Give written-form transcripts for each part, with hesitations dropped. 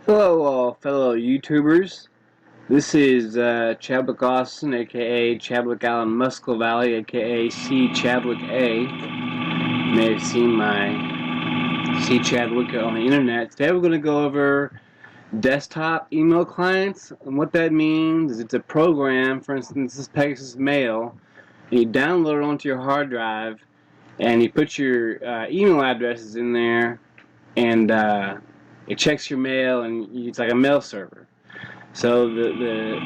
Hello, all fellow YouTubers. This is Cchadwicka Austin, aka Cchadwicka Allen Muscle Valley, aka Cchadwicka. You may have seen my Cchadwicka on the internet. Today we're going to go over desktop email clients, and what that means is it's a program. For instance, this is Pegasus Mail, and you download it onto your hard drive, and you put your email addresses in there, and it checks your mail, and it's like a mail server. So the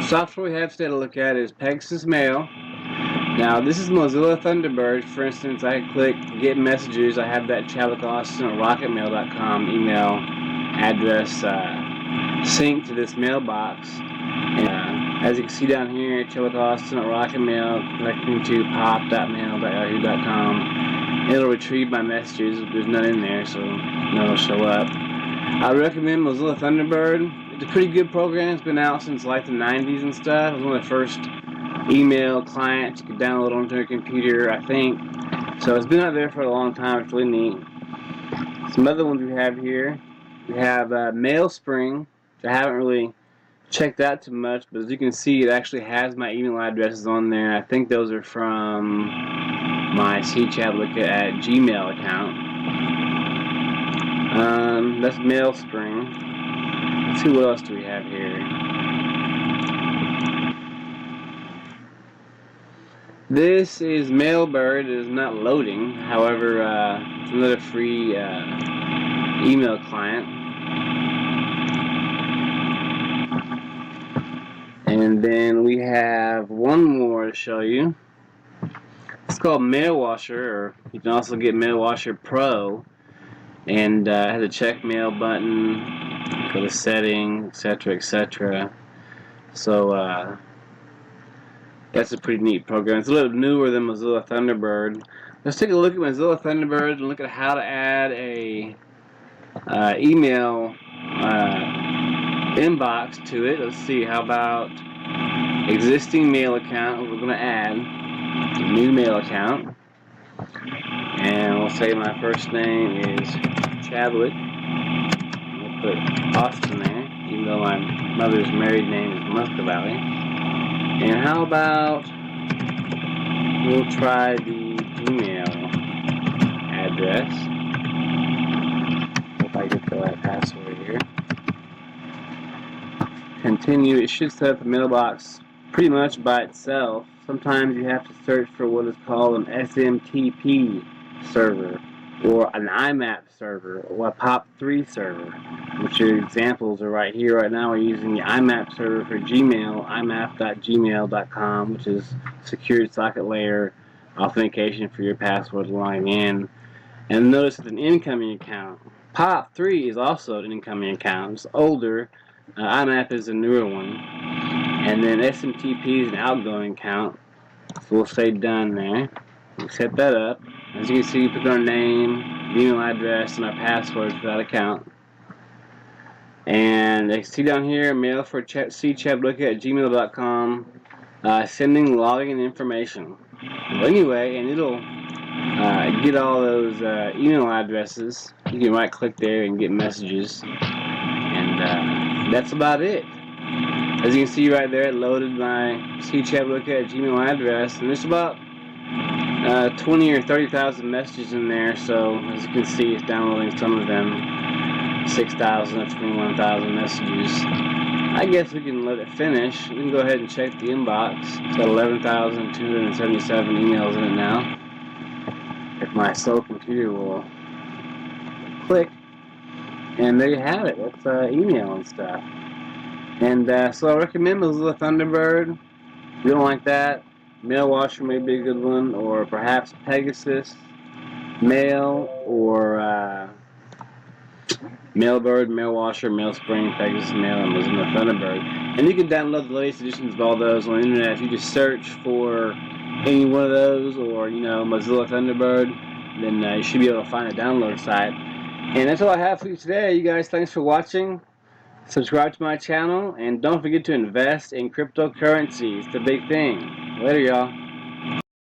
software we have today to look at is Pegasus Mail. Now this is Mozilla Thunderbird. For instance, I click Get Messages. I have that Cchadwicka Austin at rocketmail.com email address synced to this mailbox. And, as you can see down here, Cchadwicka Austin at rocketmail connecting to pop.mail.yahoo.com. It'll retrieve my messages. There's none in there, so none will show up. I recommend Mozilla Thunderbird. It's a pretty good program. It's been out since like the 90s and stuff. It was one of the first email clients you could download onto your computer, I think. So it's been out there for a long time. It's really neat. Some other ones we have here. We have MailSpring, which I haven't really checked out too much, but as you can see, it actually has my email addresses on there. I think those are from my Cchadwicka at Gmail account. That's MailSpring. Let's see what else do we have here. This is Mailbird. It is not loading. However, it's another free email client. And then we have one more to show you. It's called Mailwasher, or you can also get Mailwasher Pro. And it has a check mail button, go to settings, etc., etc. So that's a pretty neat program. It's a little newer than Mozilla Thunderbird. Let's take a look at Mozilla Thunderbird and look at how to add a email inbox to it. Let's see. How about existing mail account? We're going to add a new mail account, and we'll say my first name is Cchadwick. We'll put Austin there, even though my mother's married name is Muscle Valley. And how about we'll try the Gmail address. If I get the right password here. Continue. It should set up the mailbox pretty much by itself. Sometimes you have to search for what is called an SMTP server, or an IMAP server, or a POP3 server, which your examples are right here. Right now we're using the IMAP server for Gmail, imap.gmail.com, which is secured socket layer authentication for your password logging in. And notice it's an incoming account. POP3 is also an incoming account. It's older. IMAP is a newer one. And then SMTP is an outgoing account. So we'll say done there. We'll set that up. As you can see, we put our name, email address, and our password for that account. And you see down here, mail for Cchadwicka at gmail.com, sending login information. Well, anyway, and it'll get all those email addresses. You can right click there and get messages. And that's about it. As you can see right there, it loaded my Cchadwicka at Gmail address, and there's about 20 or 30,000 messages in there. So as you can see, it's downloading some of them, 6,000 or 21,000 messages. I guess we can let it finish. We can go ahead and check the inbox. It's got 11,277 emails in it now. If my slow computer will click, and there you have it. That's email and stuff. And so I recommend Mozilla Thunderbird. If you don't like that, Mailwasher may be a good one, or perhaps Pegasus Mail, or Mailbird, Mailwasher, MailSpring, Pegasus Mail, and Mozilla Thunderbird. And you can download the latest editions of all those on the internet. If you just search for any one of those, or Mozilla Thunderbird, then you should be able to find a download site. And that's all I have for you today. You guys, thanks for watching. Subscribe to my channel, and don't forget to invest in cryptocurrency. It's the big thing. Later, y'all.